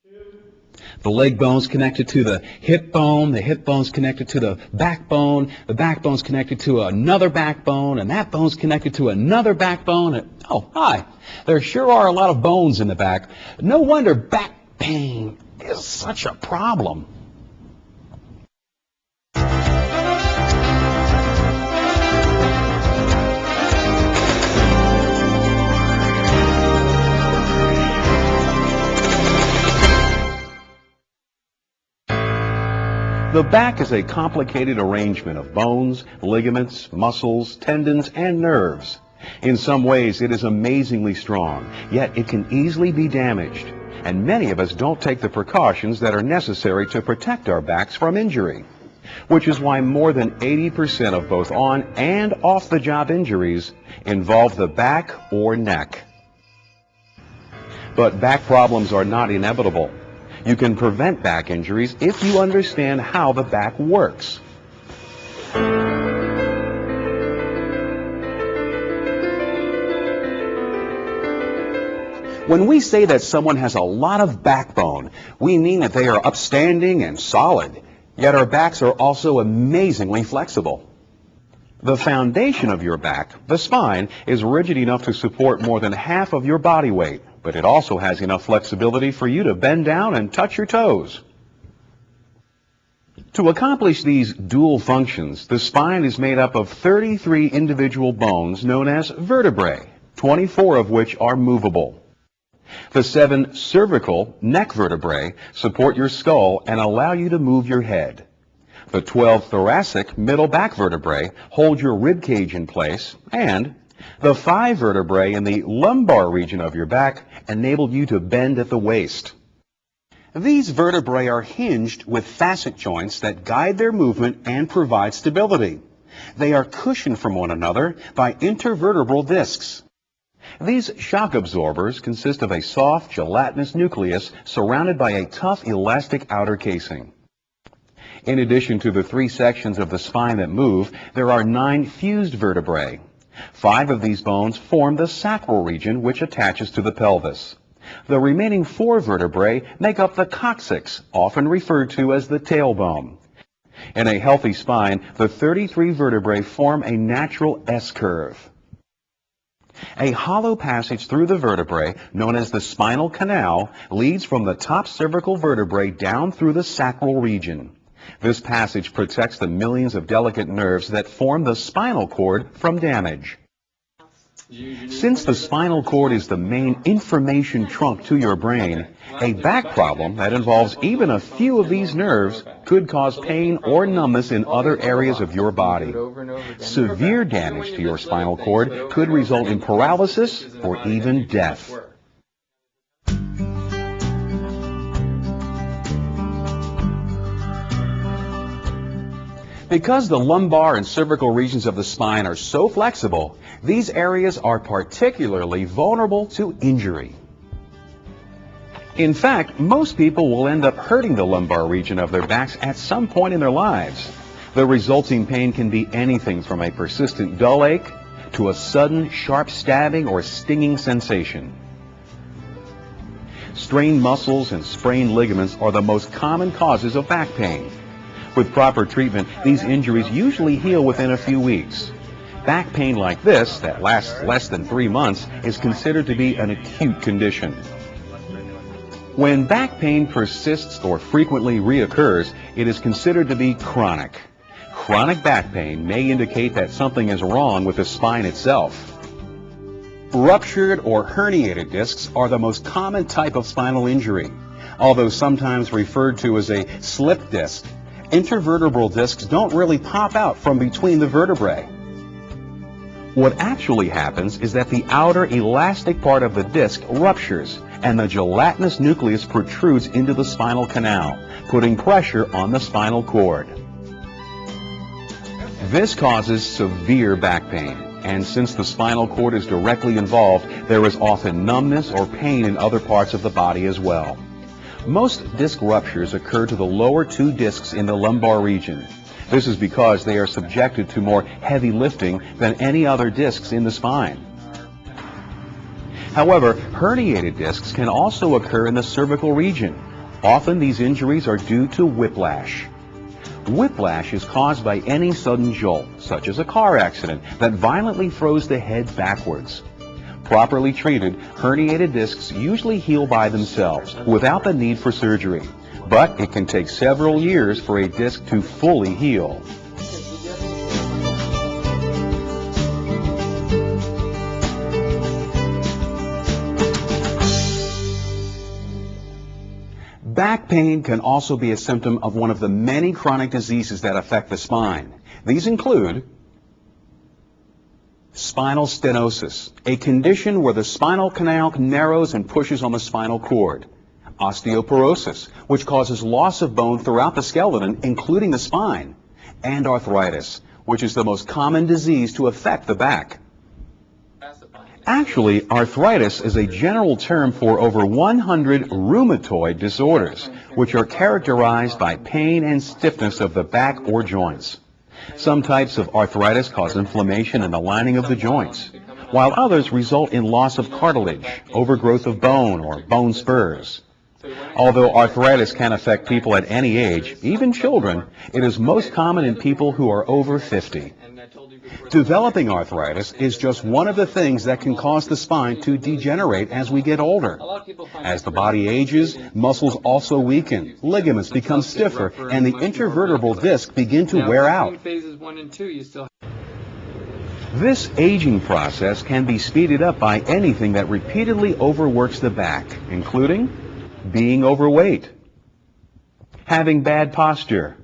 The leg bone's connected to the hip bone's connected to the backbone's connected to another backbone, and that bone's connected to another backbone. And, oh, hi. There sure are a lot of bones in the back. No wonder back pain is such a problem. The back is a complicated arrangement of bones, ligaments, muscles, tendons, and nerves. In some ways, it is amazingly strong, yet it can easily be damaged. And many of us don't take the precautions that are necessary to protect our backs from injury, which is why more than 80% of both on and off-the-job injuries involve the back or neck. But back problems are not inevitable. You can prevent back injuries if you understand how the back works. When we say that someone has a lot of backbone, we mean that they are upstanding and solid, yet our backs are also amazingly flexible. The foundation of your back, the spine, is rigid enough to support more than half of your body weight, but it also has enough flexibility for you to bend down and touch your toes. To accomplish these dual functions, the spine is made up of 33 individual bones known as vertebrae, 24 of which are movable. The 7 cervical neck vertebrae support your skull and allow you to move your head. The 12 thoracic middle back vertebrae hold your rib cage in place, and the 5 vertebrae in the lumbar region of your back enable you to bend at the waist. These vertebrae are hinged with facet joints that guide their movement and provide stability. They are cushioned from one another by intervertebral discs. These shock absorbers consist of a soft, gelatinous nucleus surrounded by a tough, elastic outer casing. In addition to the 3 sections of the spine that move, there are 9 fused vertebrae. 5 of these bones form the sacral region, which attaches to the pelvis. The remaining 4 vertebrae make up the coccyx, often referred to as the tailbone. In a healthy spine, the 33 vertebrae form a natural S-curve. A hollow passage through the vertebrae, known as the spinal canal, leads from the top cervical vertebrae down through the sacral region. This passage protects the millions of delicate nerves that form the spinal cord from damage. Since the spinal cord is the main information trunk to your brain, a back problem that involves even a few of these nerves could cause pain or numbness in other areas of your body. Severe damage to your spinal cord could result in paralysis or even death. Because the lumbar and cervical regions of the spine are so flexible, these areas are particularly vulnerable to injury. In fact, most people will end up hurting the lumbar region of their backs at some point in their lives. The resulting pain can be anything from a persistent dull ache to a sudden, sharp stabbing or stinging sensation. Strained muscles and sprained ligaments are the most common causes of back pain. With proper treatment, these injuries usually heal within a few weeks. Back pain like this, that lasts less than 3 months, is considered to be an acute condition. When back pain persists or frequently reoccurs, it is considered to be chronic. Chronic back pain may indicate that something is wrong with the spine itself. Ruptured or herniated discs are the most common type of spinal injury. Although sometimes referred to as a slip disc, intervertebral discs don't really pop out from between the vertebrae. What actually happens is that the outer elastic part of the disc ruptures and the gelatinous nucleus protrudes into the spinal canal, putting pressure on the spinal cord. This causes severe back pain, and since the spinal cord is directly involved, there is often numbness or pain in other parts of the body as well. Most disc ruptures occur to the lower 2 discs in the lumbar region. This is because they are subjected to more heavy lifting than any other discs in the spine. However, herniated discs can also occur in the cervical region. Often these injuries are due to whiplash. Whiplash is caused by any sudden jolt, such as a car accident, that violently throws the head backwards. Properly treated, herniated discs usually heal by themselves without the need for surgery, but it can take several years for a disc to fully heal. Back pain can also be a symptom of one of the many chronic diseases that affect the spine. These include spinal stenosis, a condition where the spinal canal narrows and pushes on the spinal cord; osteoporosis, which causes loss of bone throughout the skeleton, including the spine; and arthritis, which is the most common disease to affect the back. Actually, arthritis is a general term for over 100 rheumatoid disorders, which are characterized by pain and stiffness of the back or joints. Some types of arthritis cause inflammation in the lining of the joints, while others result in loss of cartilage, overgrowth of bone, or bone spurs. Although arthritis can affect people at any age, even children, it is most common in people who are over 50. Developing arthritis is just one of the things that can cause the spine to degenerate as we get older. As the body ages, muscles also weaken, ligaments become stiffer, and the intervertebral disc begin to wear out. This aging process can be speeded up by anything that repeatedly overworks the back, including being overweight, having bad posture,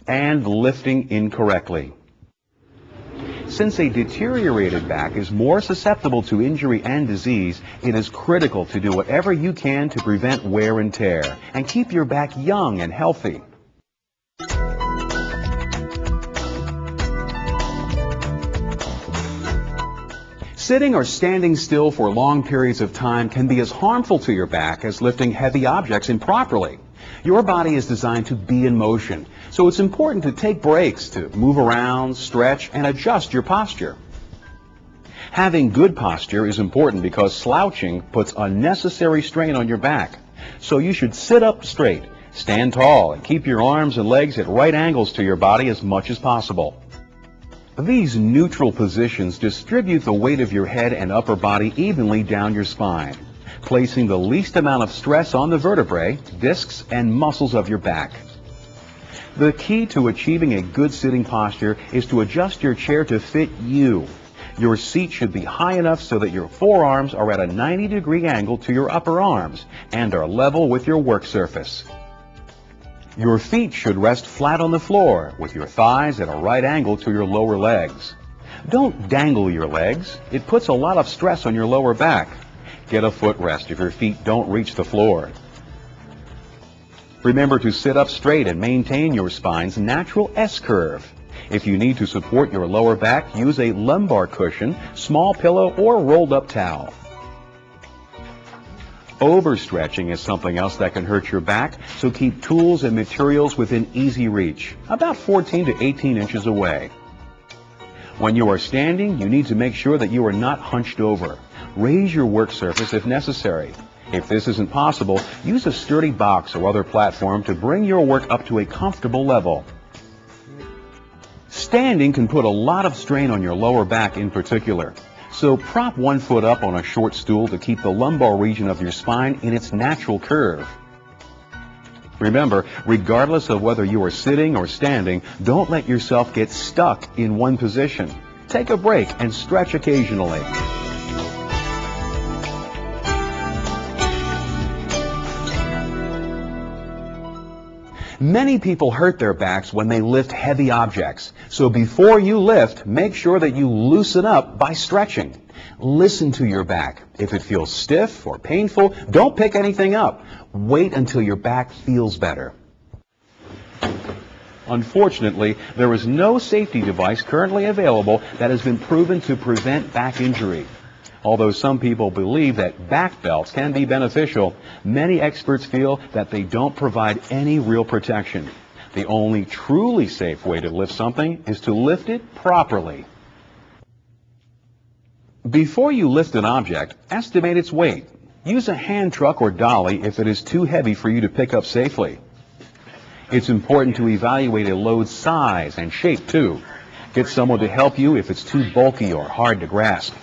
and lifting incorrectly. Since a deteriorated back is more susceptible to injury and disease, it is critical to do whatever you can to prevent wear and tear and keep your back young and healthy. Sitting or standing still for long periods of time can be as harmful to your back as lifting heavy objects improperly. Your body is designed to be in motion, so it's important to take breaks to move around, stretch, and adjust your posture. Having good posture is important because slouching puts unnecessary strain on your back. So you should sit up straight, stand tall, and keep your arms and legs at right angles to your body as much as possible. These neutral positions distribute the weight of your head and upper body evenly down your spine, placing the least amount of stress on the vertebrae, discs, and muscles of your back. The key to achieving a good sitting posture is to adjust your chair to fit you. Your seat should be high enough so that your forearms are at a 90-degree angle to your upper arms and are level with your work surface. Your feet should rest flat on the floor with your thighs at a right angle to your lower legs. Don't dangle your legs. It puts a lot of stress on your lower back. Get a footrest if your feet don't reach the floor. Remember to sit up straight and maintain your spine's natural S-curve. If you need to support your lower back, use a lumbar cushion, small pillow, or rolled up towel. Overstretching is something else that can hurt your back, so keep tools and materials within easy reach, about 14 to 18 inches away. When you are standing, you need to make sure that you are not hunched over. Raise your work surface if necessary. If this isn't possible, use a sturdy box or other platform to bring your work up to a comfortable level. Standing can put a lot of strain on your lower back in particular. So prop one foot up on a short stool to keep the lumbar region of your spine in its natural curve. Remember, regardless of whether you are sitting or standing, don't let yourself get stuck in one position. Take a break and stretch occasionally. Many people hurt their backs when they lift heavy objects. So before you lift, make sure that you loosen up by stretching. Listen to your back. If it feels stiff or painful, don't pick anything up. Wait until your back feels better. Unfortunately, there is no safety device currently available that has been proven to prevent back injury. Although some people believe that back belts can be beneficial, many experts feel that they don't provide any real protection. The only truly safe way to lift something is to lift it properly. Before you lift an object, estimate its weight. Use a hand truck or dolly if it is too heavy for you to pick up safely. It's important to evaluate a load's size and shape too. Get someone to help you if it's too bulky or hard to grasp.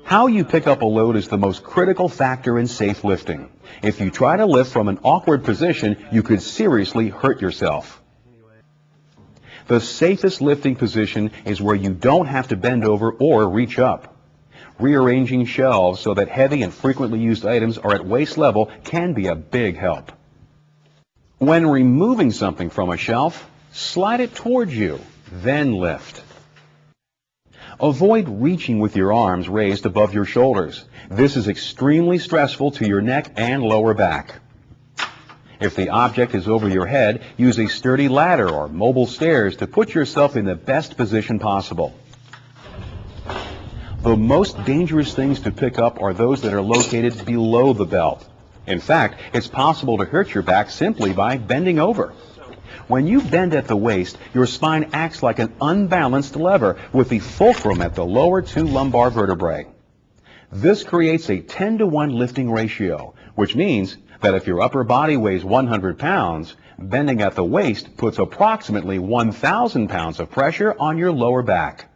How you pick up a load is the most critical factor in safe lifting. If you try to lift from an awkward position, you could seriously hurt yourself. The safest lifting position is where you don't have to bend over or reach up. Rearranging shelves so that heavy and frequently used items are at waist level can be a big help. When removing something from a shelf, slide it towards you, then lift. Avoid reaching with your arms raised above your shoulders. This is extremely stressful to your neck and lower back. If the object is over your head, use a sturdy ladder or mobile stairs to put yourself in the best position possible. The most dangerous things to pick up are those that are located below the belt. In fact, it's possible to hurt your back simply by bending over. When you bend at the waist, your spine acts like an unbalanced lever with the fulcrum at the lower two lumbar vertebrae. This creates a 10-to-1 lifting ratio, which means that if your upper body weighs 100 pounds, bending at the waist puts approximately 1,000 pounds of pressure on your lower back.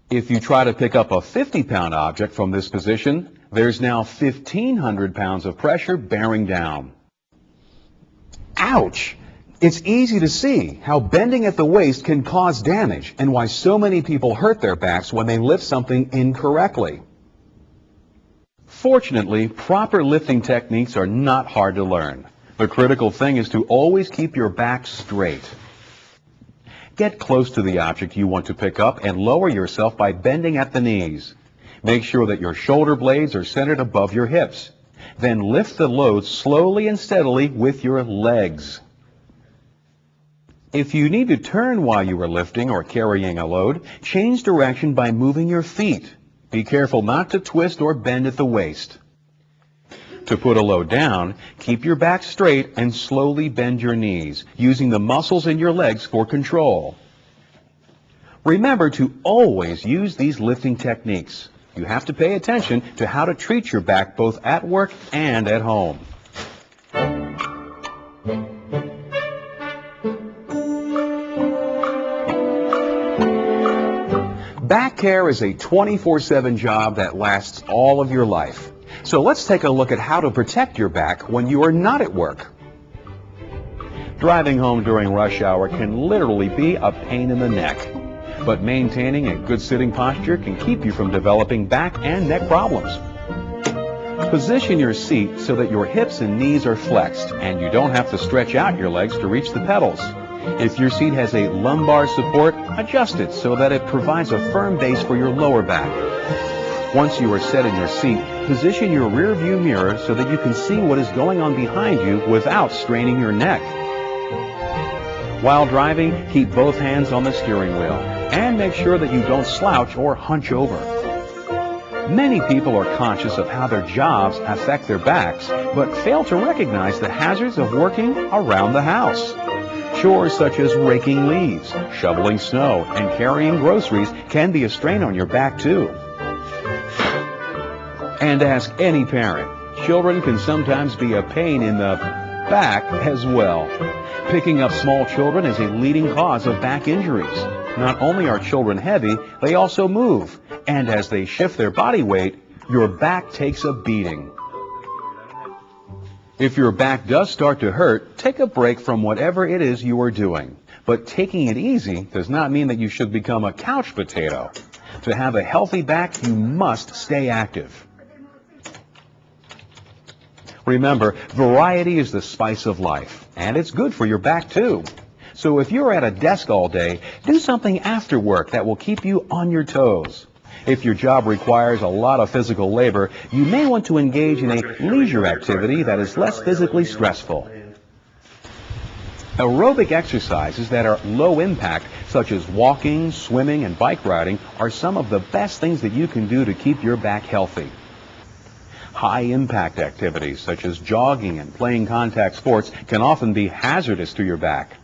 If you try to pick up a 50-pound object from this position, there's now 1,500 pounds of pressure bearing down. Ouch! It's easy to see how bending at the waist can cause damage and why so many people hurt their backs when they lift something incorrectly. Fortunately, proper lifting techniques are not hard to learn. The critical thing is to always keep your back straight. Get close to the object you want to pick up and lower yourself by bending at the knees. Make sure that your shoulder blades are centered above your hips. Then lift the load slowly and steadily with your legs. If you need to turn while you are lifting or carrying a load, change direction by moving your feet. Be careful not to twist or bend at the waist. To put a load down, keep your back straight and slowly bend your knees, using the muscles in your legs for control. Remember to always use these lifting techniques. You have to pay attention to how to treat your back both at work and at home. Back care is a 24/7 job that lasts all of your life. So let's take a look at how to protect your back when you are not at work. Driving home during rush hour can literally be a pain in the neck, but maintaining a good sitting posture can keep you from developing back and neck problems. Position your seat so that your hips and knees are flexed and you don't have to stretch out your legs to reach the pedals. If your seat has a lumbar support, adjust it so that it provides a firm base for your lower back. Once you are set in your seat, position your rear view mirror so that you can see what is going on behind you without straining your neck. While driving, keep both hands on the steering wheel and make sure that you don't slouch or hunch over. Many people are conscious of how their jobs affect their backs, but fail to recognize the hazards of working around the house. Chores such as raking leaves, shoveling snow, and carrying groceries can be a strain on your back too. And ask any parent, children can sometimes be a pain in the back as well. Picking up small children is a leading cause of back injuries. Not only are children heavy, they also move, and as they shift their body weight, your back takes a beating. If your back does start to hurt, take a break from whatever it is you are doing. But taking it easy does not mean that you should become a couch potato. To have a healthy back, you must stay active. Remember, variety is the spice of life, and it's good for your back too. So if you're at a desk all day, do something after work that will keep you on your toes. If your job requires a lot of physical labor, you may want to engage in a leisure activity that is less physically stressful. Aerobic exercises that are low impact, such as walking, swimming, and bike riding, are some of the best things that you can do to keep your back healthy. High impact activities, such as jogging and playing contact sports, can often be hazardous to your back.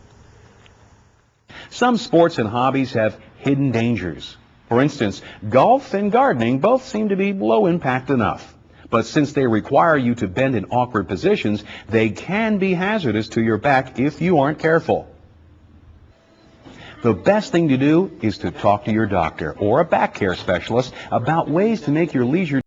Some sports and hobbies have hidden dangers. For instance, golf and gardening both seem to be low impact enough. But since they require you to bend in awkward positions, they can be hazardous to your back if you aren't careful. The best thing to do is to talk to your doctor or a back care specialist about ways to make your leisure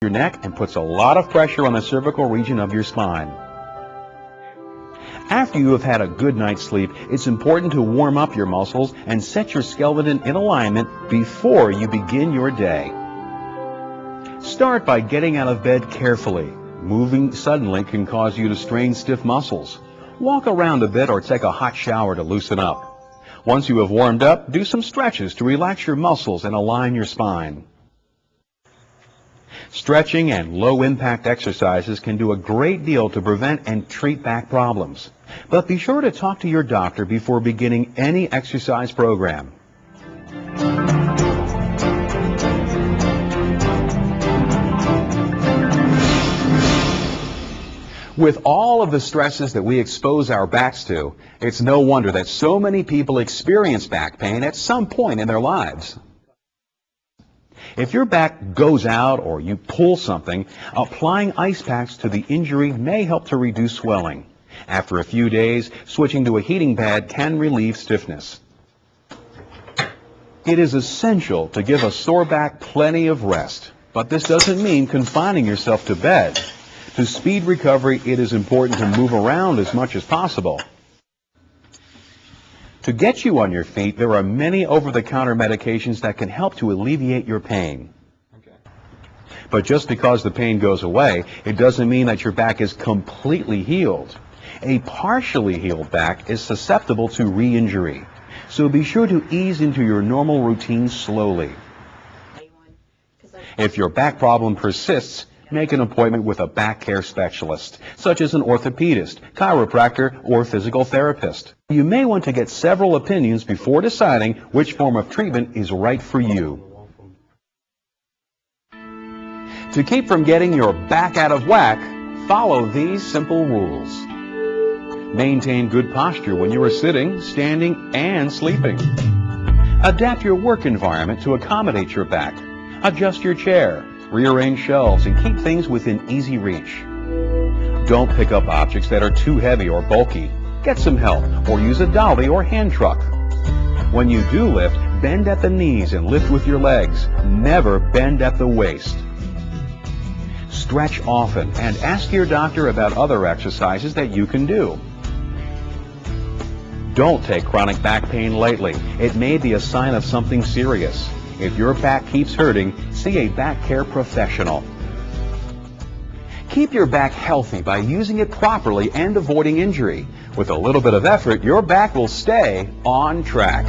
your neck and puts a lot of pressure on the cervical region of your spine. After you have had a good night's sleep, it's important to warm up your muscles and set your skeleton in alignment before you begin your day. Start by getting out of bed carefully. Moving suddenly can cause you to strain stiff muscles. Walk around a bit or take a hot shower to loosen up. Once you have warmed up, do some stretches to relax your muscles and align your spine. Stretching and low-impact exercises can do a great deal to prevent and treat back problems. But be sure to talk to your doctor before beginning any exercise program. With all of the stresses that we expose our backs to, it's no wonder that so many people experience back pain at some point in their lives. If your back goes out or you pull something, applying ice packs to the injury may help to reduce swelling. After a few days, switching to a heating pad can relieve stiffness. It is essential to give a sore back plenty of rest, but this doesn't mean confining yourself to bed. To speed recovery, it is important to move around as much as possible. To get you on your feet, there are many over-the-counter medications that can help to alleviate your pain. But just because the pain goes away, it doesn't mean that your back is completely healed. A partially healed back is susceptible to re-injury. So be sure to ease into your normal routine slowly. If your back problem persists, make an appointment with a back care specialist, such as an orthopedist, chiropractor, or physical therapist. You may want to get several opinions before deciding which form of treatment is right for you. To keep from getting your back out of whack, follow these simple rules. Maintain good posture when you are sitting, standing, and sleeping. Adapt your work environment to accommodate your back. Adjust your chair. Rearrange shelves and keep things within easy reach. Don't pick up objects that are too heavy or bulky. Get some help or use a dolly or hand truck. When you do lift, bend at the knees and lift with your legs. Never bend at the waist. Stretch often and ask your doctor about other exercises that you can do. Don't take chronic back pain lightly. It may be a sign of something serious. If your back keeps hurting, see a back care professional. Keep your back healthy by using it properly and avoiding injury. With a little bit of effort, your back will stay on track.